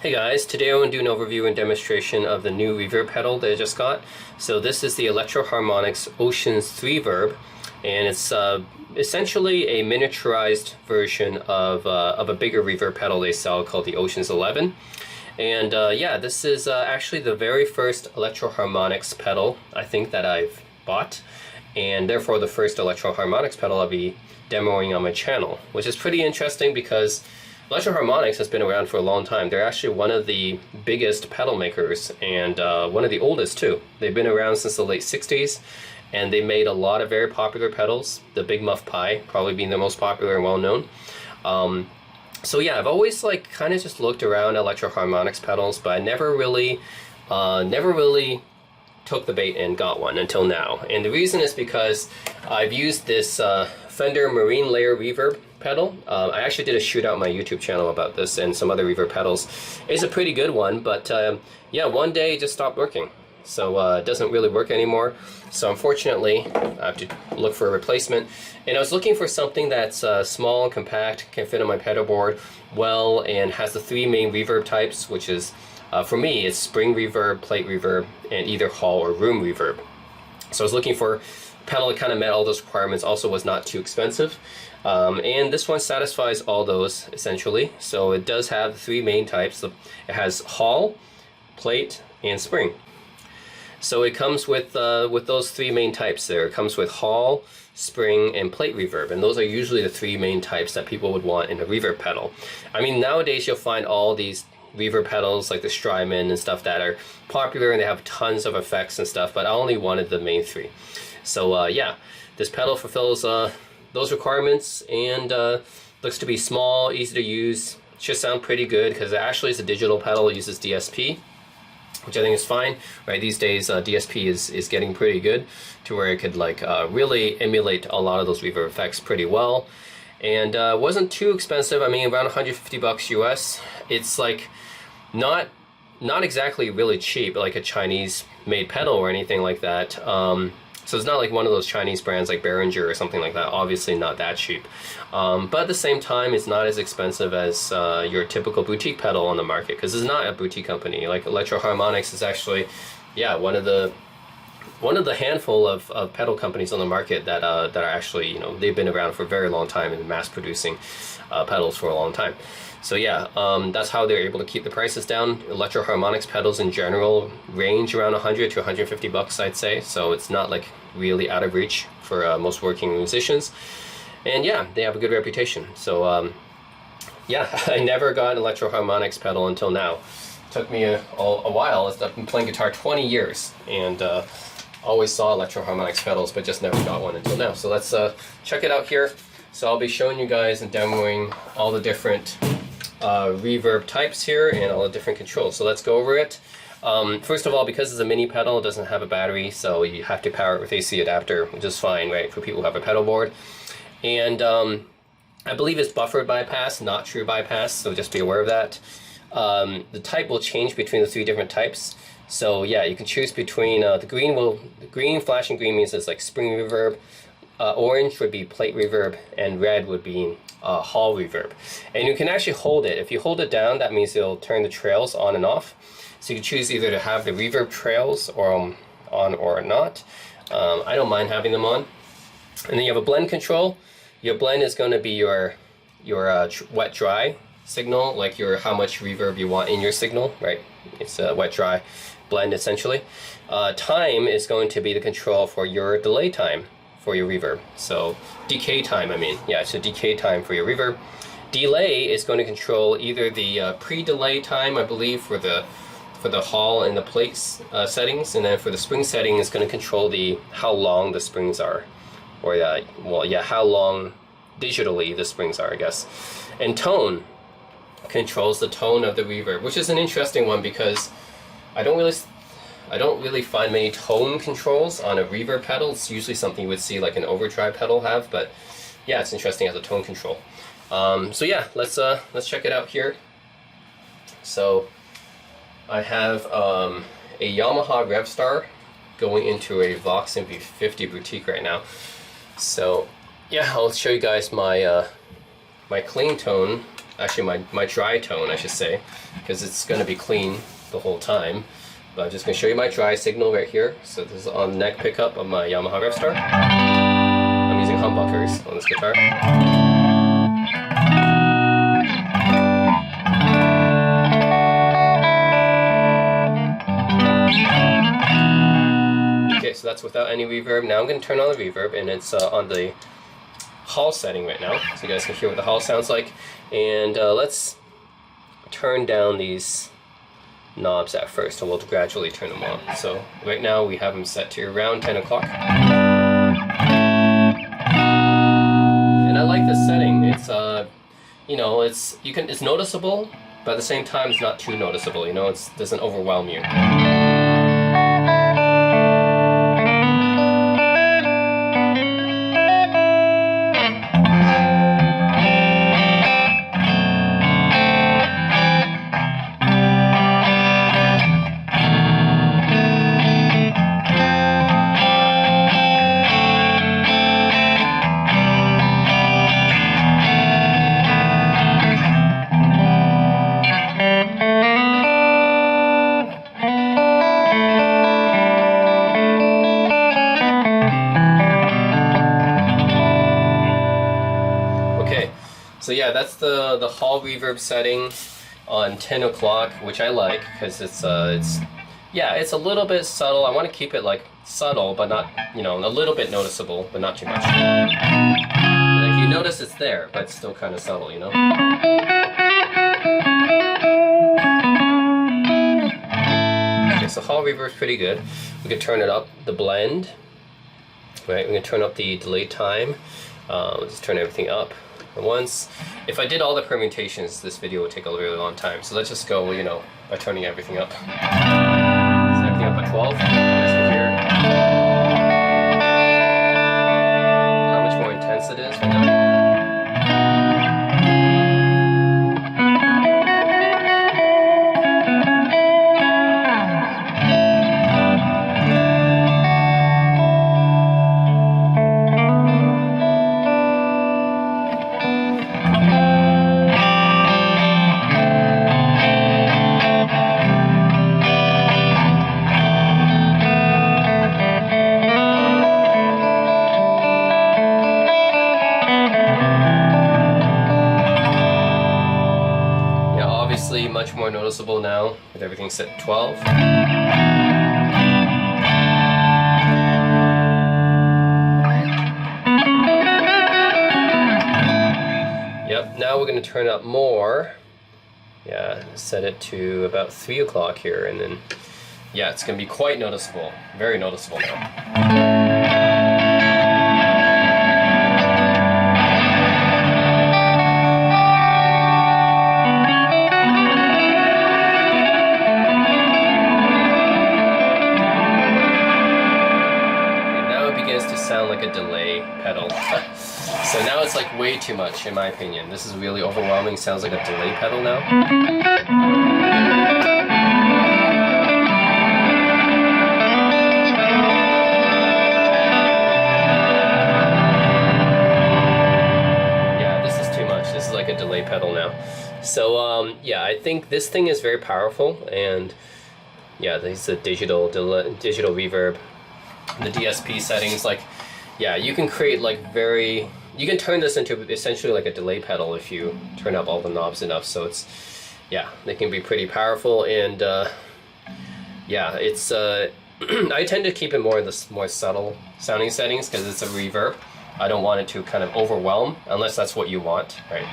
Hey guys, today I'm going to do an overview and demonstration of the new reverb pedal that I just got. So this is the Electro-Harmonix Oceans 3 Verb, and it's essentially a miniaturized version of a bigger reverb pedal they sell called the Oceans 11. And yeah, this is actually the very first Electro-Harmonix pedal I think that I've bought, and therefore the first Electro-Harmonix pedal I'll be demoing on my channel, which is pretty interesting because Electro-Harmonix has been around for a long time. They're actually one of the biggest pedal makers and one of the oldest too. They've been around since the late 60s, and they made a lot of very popular pedals, the Big Muff Pi probably being the most popular and well known. So yeah, I've always kind of just looked around Electro-Harmonix pedals, but I never really took the bait and got one until now. And the reason is because I've used this Fender Marine Layer Reverb pedal. I actually did a shootout on my YouTube channel about this and some other reverb pedals. It's a pretty good one, but yeah, one day it just stopped working. So it doesn't really work anymore. So unfortunately, I have to look for a replacement. And I was looking for something that's small and compact, can fit on my pedal board well, and has the three main reverb types, which is, for me, it's spring reverb, plate reverb, and either hall or room reverb. So I was looking for a pedal that kind of met all those requirements, also was not too expensive. And this one satisfies all those essentially. So it does have the three main types. It has hall, plate, and spring. So it comes with those three main types there. It comes with hall, spring, and plate reverb, and those are usually the three main types that people would want in a reverb pedal. I mean, nowadays you'll find all these reverb pedals like the Strymon and stuff that are popular and they have tons of effects and stuff, but I only wanted the main three. So yeah, this pedal fulfills those requirements and looks to be small, easy to use. Should sound pretty good because it actually is a digital pedal. It uses DSP, which I think is fine. Right, these days DSP is getting pretty good to where it could really emulate a lot of those reverb effects pretty well. And wasn't too expensive. I mean, around 150 bucks US. It's not exactly really cheap, like a Chinese made pedal or anything like that. So it's not like one of those Chinese brands like Behringer or something like that. Obviously not that cheap. But at the same time, it's not as expensive as your typical boutique pedal on the market, because it's not a boutique company. Like Electro-Harmonix is actually, yeah, one of the handful of pedal companies on the market that are actually, you know, they've been around for a very long time and mass producing pedals for a long time. So yeah, that's how they're able to keep the prices down. Electro-Harmonix pedals in general range around 100 to 150 bucks, I'd say. So it's not like really out of reach for most working musicians. And yeah, they have a good reputation. So yeah, I never got an Electro-Harmonix pedal until now. It took me a while. I've been playing guitar 20 years and always saw Electro-Harmonix pedals, but just never got one until now. So let's check it out here. So I'll be showing you guys and demoing all the different reverb types here and all the different controls. So let's go over it. First of all, because it's a mini pedal, it doesn't have a battery, so you have to power it with AC adapter, which is fine, right, for people who have a pedal board. And I believe it's buffered bypass, not true bypass, so just be aware of that. The type will change between the three different types. So yeah, you can choose between the green flashing green means it's like spring reverb, orange would be plate reverb, and red would be hall reverb. And you can actually hold it. If you hold it down, that means it'll turn the trails on and off. So you can choose either to have the reverb trails or on or not. I don't mind having them on. And then you have a blend control. Your blend is going to be your wet dry signal, like your how much reverb you want in your signal, right? It's a wet dry blend essentially. Time is going to be the control for your delay time for your reverb. So decay time, I mean. Yeah, so decay time for your reverb. Delay is going to control either the pre-delay time, I believe, for the hall and the plates settings, and then for the spring setting is going to control how long the springs are, or well, yeah, how long digitally the springs are, I guess. And tone controls the tone of the reverb, which is an interesting one because I don't really find many tone controls on a reverb pedal. It's usually something you would see like an overdrive pedal have, but yeah, it's interesting as a tone control. So yeah, let's check it out here. So I have a Yamaha Revstar going into a Vox MV50 boutique right now. So yeah, I'll show you guys my my clean tone actually my dry tone, I should say, because it's going to be clean the whole time. But I'm just going to show you my dry signal right here. So this is on neck pickup of my Yamaha Revstar. I'm using humbuckers on this guitar. Okay, so that's without any reverb. Now I'm going to turn on the reverb, and it's on the hall setting right now, so you guys can hear what the hall sounds like. And let's turn down these knobs at first, and we'll gradually turn them on. So right now we have them set to around 10 o'clock. And I like this setting. It's you know, it's noticeable, but at the same time it's not too noticeable, you know, it doesn't overwhelm you. So yeah, that's the hall reverb setting on 10 o'clock, which I like because it's yeah, it's a little bit subtle. I want to keep it like subtle, but not, you know, a little bit noticeable, but not too much. Like you notice it's there, but it's still kind of subtle, you know. Okay, so hall reverb's pretty good. We can turn it up, the blend. Right, we can turn up the delay time. We'll just turn everything up. Once, if I did all the permutations, this video would take a really long time. So let's just go, you know, by turning everything up. Set everything up at 12. As you hear how much more intense it is right now. Much more noticeable now with everything set at 12. Yep, now we're going to turn up more. Yeah, set it to about 3 o'clock here, and then yeah, it's going to be quite noticeable, very noticeable now. Sound like a delay pedal. So now it's like way too much in my opinion. This is really overwhelming. Sounds like a delay pedal now. Yeah, this is too much. This is like a delay pedal now. So yeah, I think this thing is very powerful, and yeah, this is a digital reverb. The DSP settings, like, yeah, you can create like you can turn this into essentially like a delay pedal if you turn up all the knobs enough. So it's, yeah, they can be pretty powerful, and yeah, it's I tend to keep it more in the more subtle sounding settings because it's a reverb. I don't want it to kind of overwhelm unless that's what you want, right?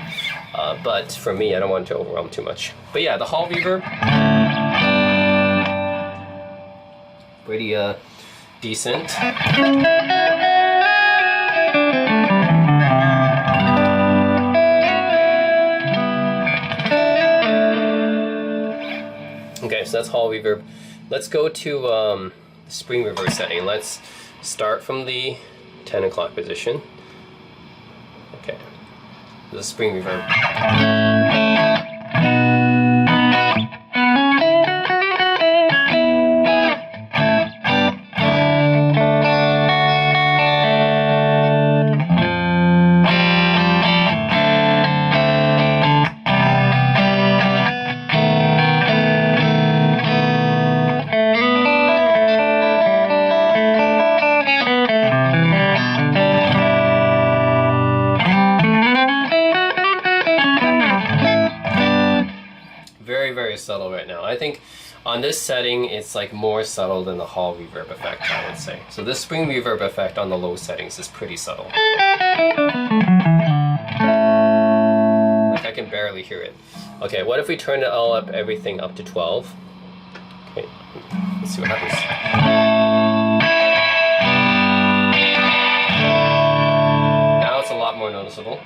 But for me, I don't want it to overwhelm too much. But yeah, the hall reverb, pretty decent. Okay, so that's hall reverb. Let's go to spring reverb setting. Let's start from the 10 o'clock position. Okay, the spring reverb. Very, very subtle right now. I think on this setting, it's like more subtle than the hall reverb effect, I would say. So this spring reverb effect on the low settings is pretty subtle. Like I can barely hear it. Okay, what if we turn it all up, everything up to 12? Okay, let's see what happens. Now it's a lot more noticeable.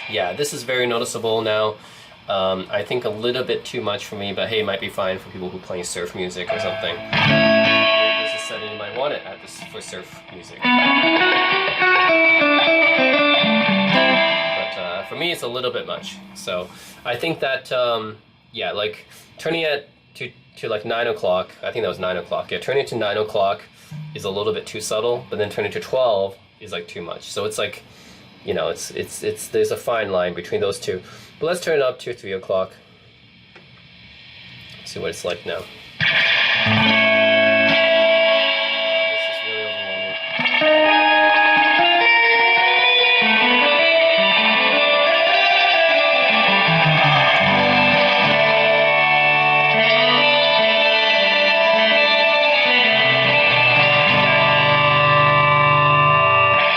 Yeah, this is very noticeable now. I think a little bit too much for me, but hey, it might be fine for people who play surf music or something. This is setting you might want it at this for surf music. But for me, it's a little bit much. So I think that yeah, like turning it to like 9 o'clock. I think that was 9 o'clock. Yeah, turning it to 9 o'clock is a little bit too subtle, but then turning it to 12 is like too much. So it's like, you know, it's there's a fine line between those two. But let's turn it up to 3 o'clock. See what it's like now. This is really overwhelming.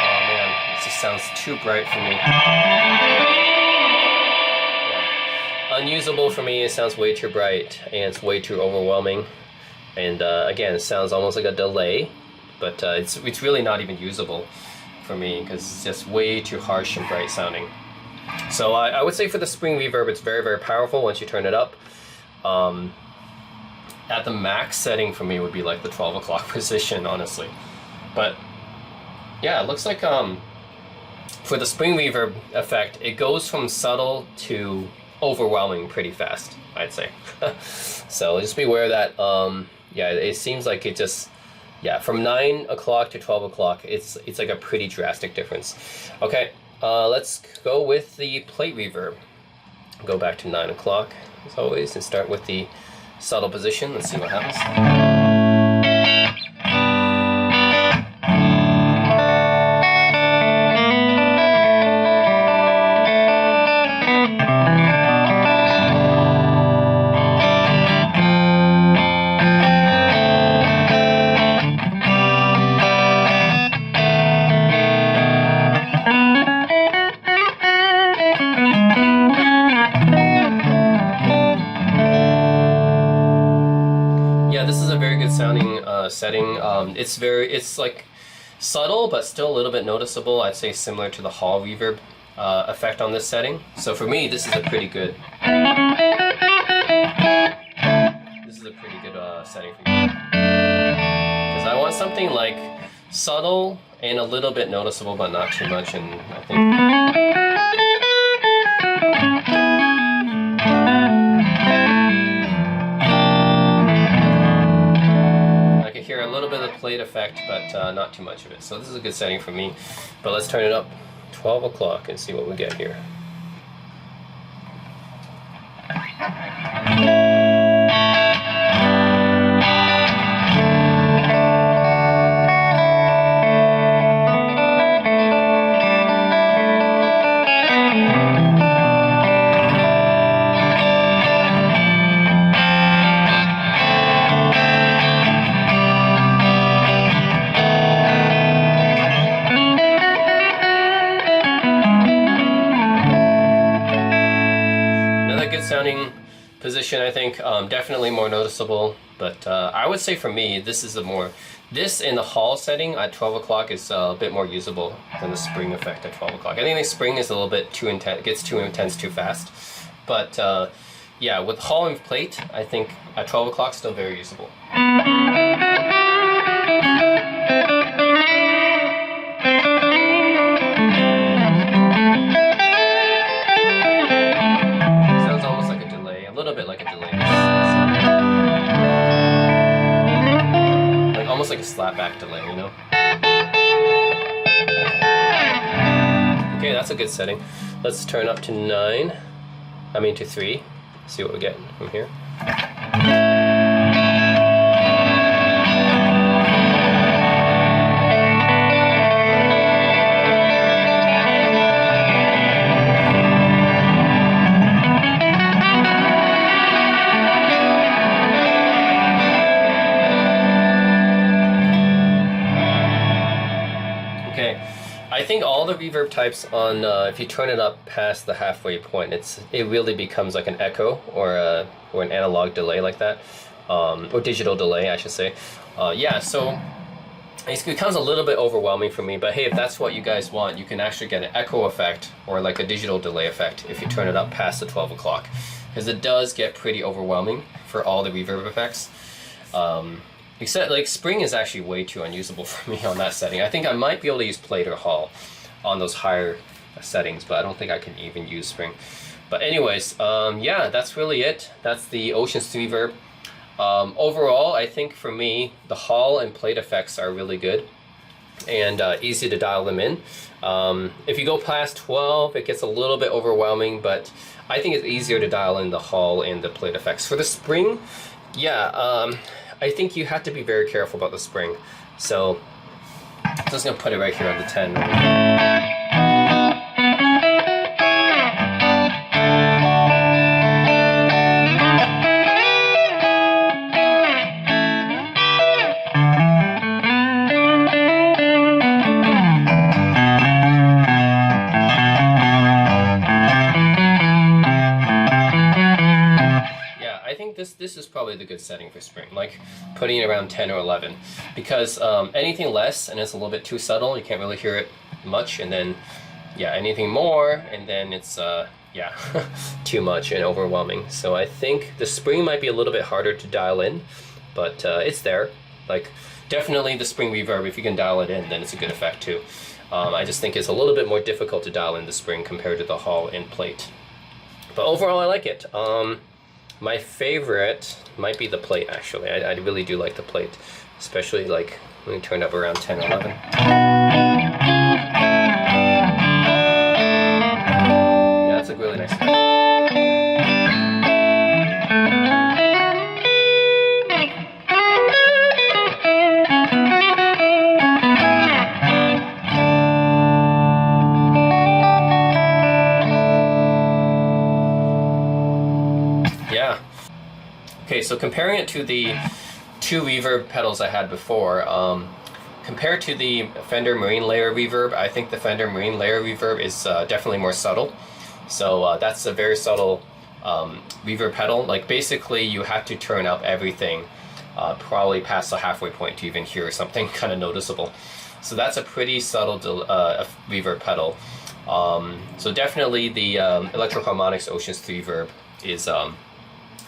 Oh man, this just sounds too bright for me. Unusable for me. It sounds way too bright and it's way too overwhelming, and again, it sounds almost like a delay, but it's really not even usable for me because it's just way too harsh and bright sounding. So I would say for the spring reverb, it's very, very powerful once you turn it up. At the max setting for me would be like the 12 o'clock position, honestly. But yeah, it looks like for the spring reverb effect, it goes from subtle to overwhelming pretty fast, I'd say. So just be aware that yeah, it seems like it just, yeah, from 9 o'clock to 12 o'clock, it's like a pretty drastic difference. Okay, let's go with the plate reverb. Go back to 9 o'clock as always and start with the subtle position. Let's see what happens. Setting. It's like subtle but still a little bit noticeable. I'd say similar to the hall reverb effect on this setting. So for me, this is a pretty good setting for me, because I want something like subtle and a little bit noticeable but not too much. And I think hear a little bit of the plate effect, but not too much of it. So this is a good setting for me. But let's turn it up 12 o'clock and see what we get here. Sounding position, I think, definitely more noticeable, but I would say for me, this is this in the hall setting at 12 o'clock is a bit more usable than the spring effect at 12 o'clock. I think the spring is a little bit too intense, gets too intense too fast, but yeah, with hall and plate, I think at 12 o'clock still very usable. back delay, you know? Okay, that's a good setting. Let's turn up to 9. I mean to 3. See what we get from here. I think all the reverb types on, if you turn it up past the halfway point, it really becomes like an echo or an analog delay like that, or digital delay, I should say. Yeah, so it becomes a little bit overwhelming for me. But hey, if that's what you guys want, you can actually get an echo effect or like a digital delay effect if you turn it up past the 12 o'clock, because it does get pretty overwhelming for all the reverb effects. Except like spring is actually way too unusable for me on that setting. I think I might be able to use plate or hall on those higher settings, but I don't think I can even use spring. But anyways, yeah, that's really it. That's the Oceans 3 Reverb. Overall, I think for me, the hall and plate effects are really good and easy to dial them in. If you go past 12, it gets a little bit overwhelming, but I think it's easier to dial in the hall and the plate effects. For the spring, yeah, I think you have to be very careful about the spring. So I'm just gonna put it right here on the 10. This is probably the good setting for spring, like putting it around 10 or 11, because anything less and it's a little bit too subtle, you can't really hear it much, and then yeah, anything more and then it's yeah, too much and overwhelming. So I think the spring might be a little bit harder to dial in, but it's there. Like definitely the spring reverb, if you can dial it in, then it's a good effect too. I just think it's a little bit more difficult to dial in the spring compared to the hall and plate, but overall I like it. My favorite might be the plate, actually. I really do like the plate, especially like when we turn up around 10 or 11. Yeah, that's a really nice effect. Okay, so comparing it to the two reverb pedals I had before, compared to the Fender Marine Layer Reverb, I think the Fender Marine Layer Reverb is definitely more subtle. So that's a very subtle reverb pedal. Like basically you have to turn up everything probably past the halfway point to even hear something kind of noticeable. So that's a pretty subtle reverb pedal. So definitely the Electro-Harmonix Oceans 3 Reverb is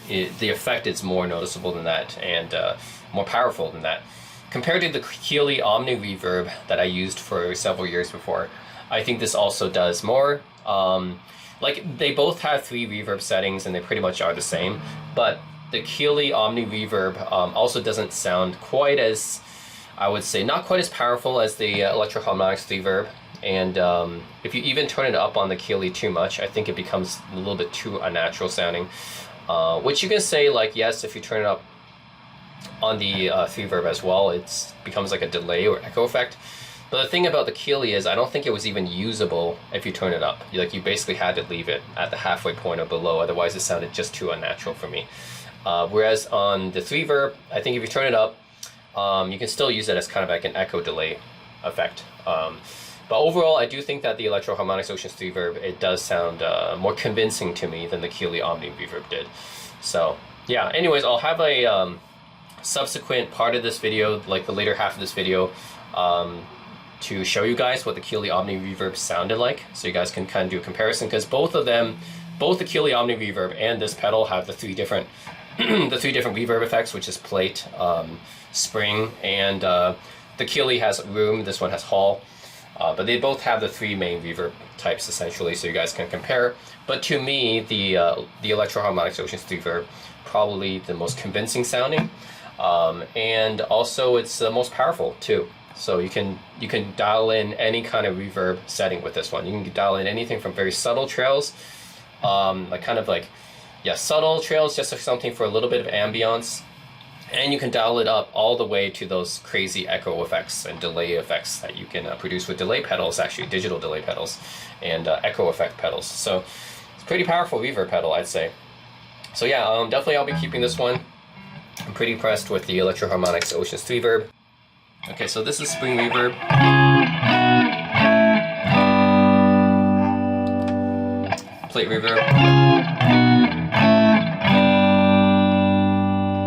the effect is more noticeable than that and more powerful than that. Compared to the Keeley Omni Reverb that I used for several years before, I think this also does more. Like they both have 3 reverb settings and they pretty much are the same, but the Keeley Omni Reverb also doesn't sound quite as, I would say, not quite as powerful as the Electro-Harmonix Reverb. And if you even turn it up on the Keeley too much, I think it becomes a little bit too unnatural sounding. Which you can say, like, yes, if you turn it up on the 3 Reverb as well, it becomes like a delay or echo effect. But the thing about the Keeley is I don't think it was even usable if you turn it up. Like you basically had to leave it at the halfway point or below, otherwise it sounded just too unnatural for me. Whereas on the 3 Reverb, I think if you turn it up, you can still use it as kind of like an echo delay effect. But overall, I do think that the Electro-Harmonix Oceans 3 Reverb, it does sound more convincing to me than the Keeley Omni Reverb did. So yeah, anyways, I'll have a subsequent part of this video, like the later half of this video, to show you guys what the Keeley Omni Reverb sounded like, so you guys can kind of do a comparison, because both of them, both the Keeley Omni Reverb and this pedal have the 3 different the 3 different reverb effects, which is plate, spring, and the Keeley has room, this one has hall. But they both have the 3 main reverb types essentially, so you guys can compare. But to me, the Electro-Harmonix Oceans 3 Reverb, probably the most convincing sounding. and also it's the most powerful too. So you can dial in any kind of reverb setting with this one. You can dial in anything from very subtle trails, subtle trails, just something for a little bit of ambience, and you can dial it up all the way to those crazy echo effects and delay effects that you can produce with delay pedals, actually digital delay pedals and echo effect pedals. So it's a pretty powerful reverb pedal, I'd say. So yeah, definitely I'll be keeping this one. I'm pretty impressed with the Electro-Harmonix Oceans reverb. Okay, so this is spring reverb. Plate reverb.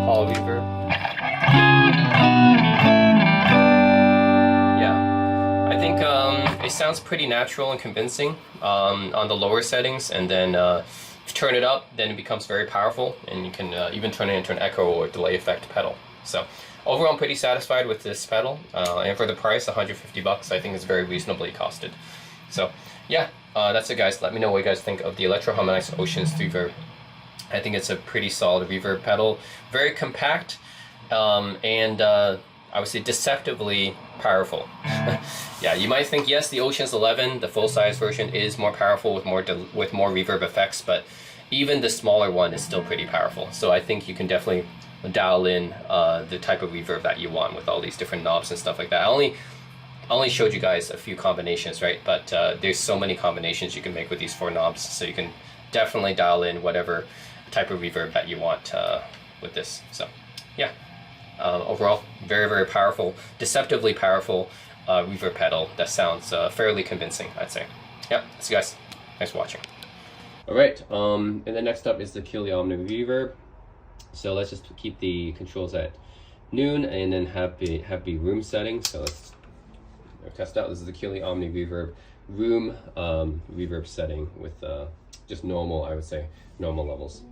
Hall reverb. Yeah, I think it sounds pretty natural and convincing on the lower settings, and then if you turn it up, then it becomes very powerful, and you can even turn it into an echo or delay effect pedal. So overall, I'm pretty satisfied with this pedal, and for the price, 150 bucks, I think it's very reasonably costed. So yeah, that's it, guys. Let me know what you guys think of the Electro-Harmonix Oceans reverb. I think it's a pretty solid reverb pedal, very compact, and I would say deceptively powerful. Yeah, you might think, yes, the Oceans 11, the full-size version, is more powerful with more reverb effects, but even the smaller one is still pretty powerful. So I think you can definitely dial in the type of reverb that you want with all these different knobs and stuff like that. I only showed you guys a few combinations, right? But there's so many combinations you can make with these 4 knobs, so you can definitely dial in whatever type of reverb that you want with this. So yeah, overall, very, very powerful, deceptively powerful reverb pedal that sounds fairly convincing, I'd say. Yeah, so guys, thanks for watching. All right, and then next up is the Keeley Omni Reverb. So let's just keep the controls at noon and then have the room setting. So let's test out. This is the Keeley Omni Reverb room reverb setting with just normal, I would say, normal levels.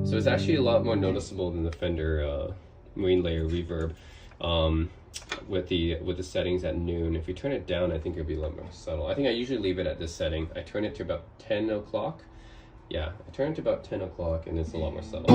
So it's actually a lot more noticeable than the Fender Marine Layer Reverb with the settings at noon. If you turn it down, I think it'll be a lot more subtle. I think I usually leave it at this setting. I turn it to about 10 o'clock. Yeah, I turn it to about 10 o'clock and it's a lot more subtle.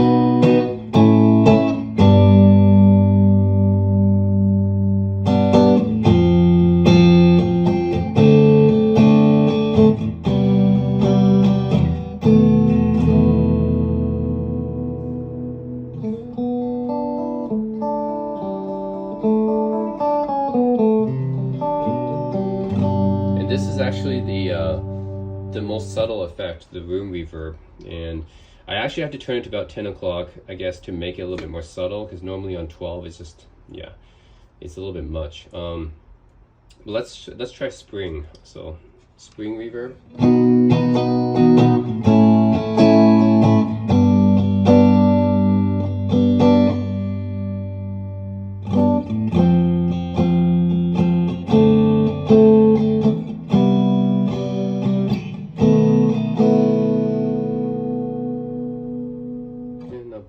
This is actually the most subtle effect, the room reverb, and I actually have to turn it to about 10 o'clock, I guess, to make it a little bit more subtle, because normally on 12 it's just, yeah, it's a little bit much. Let's try spring. So spring reverb.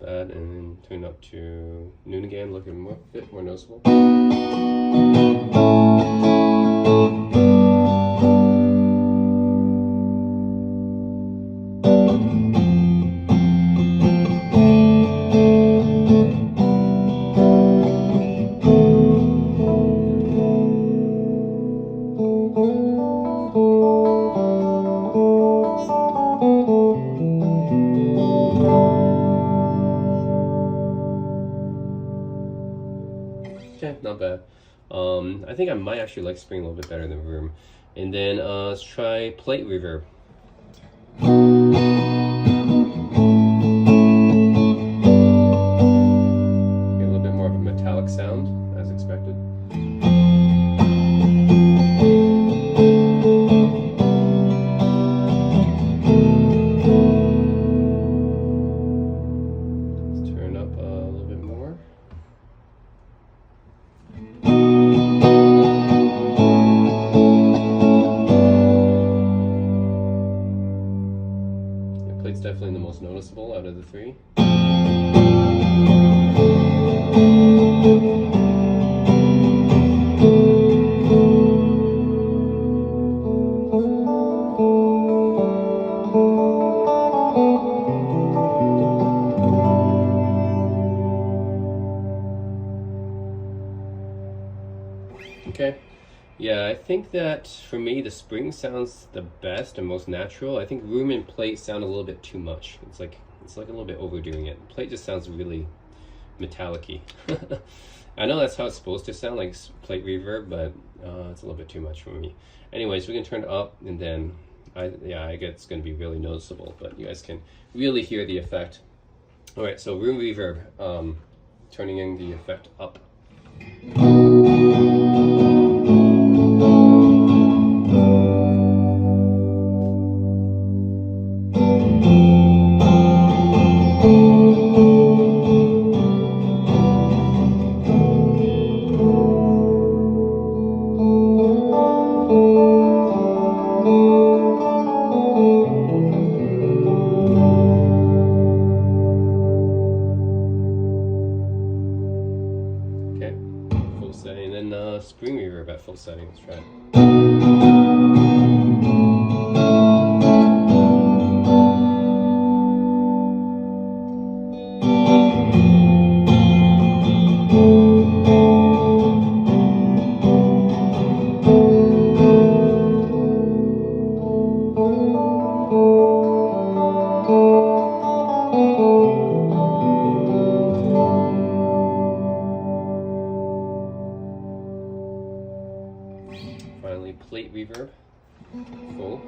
Bad, and then turn up to noon again, looking a bit more noticeable. Okay, not bad. I think I might actually like spring a little bit better than room. And then let's try plate reverb. Get a little bit more of a metallic sound, as expected. Let's turn up a little bit more. definitely the most noticeable out of the three. Okay. Yeah, I think that for me the spring sounds the best and most natural. I think room and plate sound a little bit too much. It's like a little bit overdoing it. Plate just sounds really metallic-y. I know that's how it's supposed to sound, like plate reverb, but it's a little bit too much for me. Anyways, we can turn it up, and then I guess it's going to be really noticeable, but you guys can really hear the effect. All right, so room reverb, turning in the effect up. Okay, full setting, and then spring reverb at full setting. Let's try it. Finally, plate reverb, full.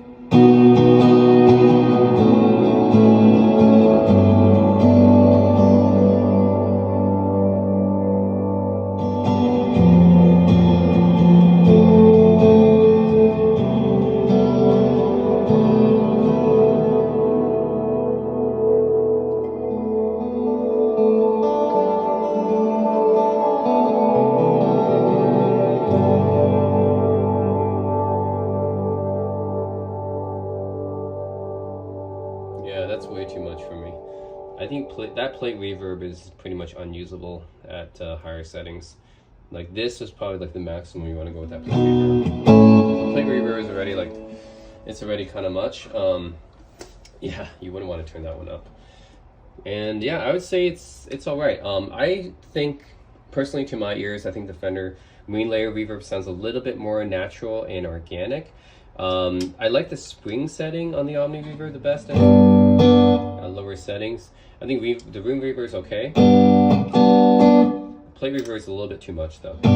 Yeah, that's way too much for me. I think that plate reverb is pretty much unusable at higher settings. Like this is probably like the maximum you want to go with that plate reverb. The plate reverb is already like, it's already kind of much. Yeah, you wouldn't want to turn that one up. And yeah, I would say it's all right. I think personally, to my ears, I think the Fender Marine Layer reverb sounds a little bit more natural and organic. I like the spring setting on the Omni Reverb the best. Lower settings. I think the room reverb is okay. Plate reverb is a little bit too much though. Yeah,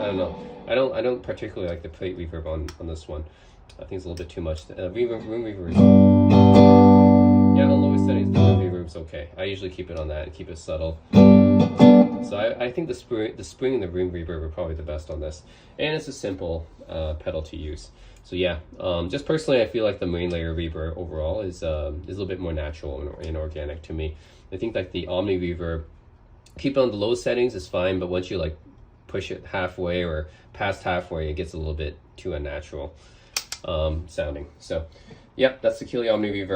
I don't know. I don't particularly like the plate reverb on this one. I think it's a little bit too much. Room reverb is, yeah, on lower settings, the room reverb is okay. I usually keep it on that and keep it subtle. So I think the spring and the room reverb are probably the best on this, and it's a simple pedal to use. So yeah, just personally, I feel like the Marine Layer reverb overall is a little bit more natural and organic to me. I think like the Omni reverb, keep it on the low settings is fine, but once you like push it halfway or past halfway, it gets a little bit too unnatural sounding. So yeah, that's the Keeley Omni Reverb.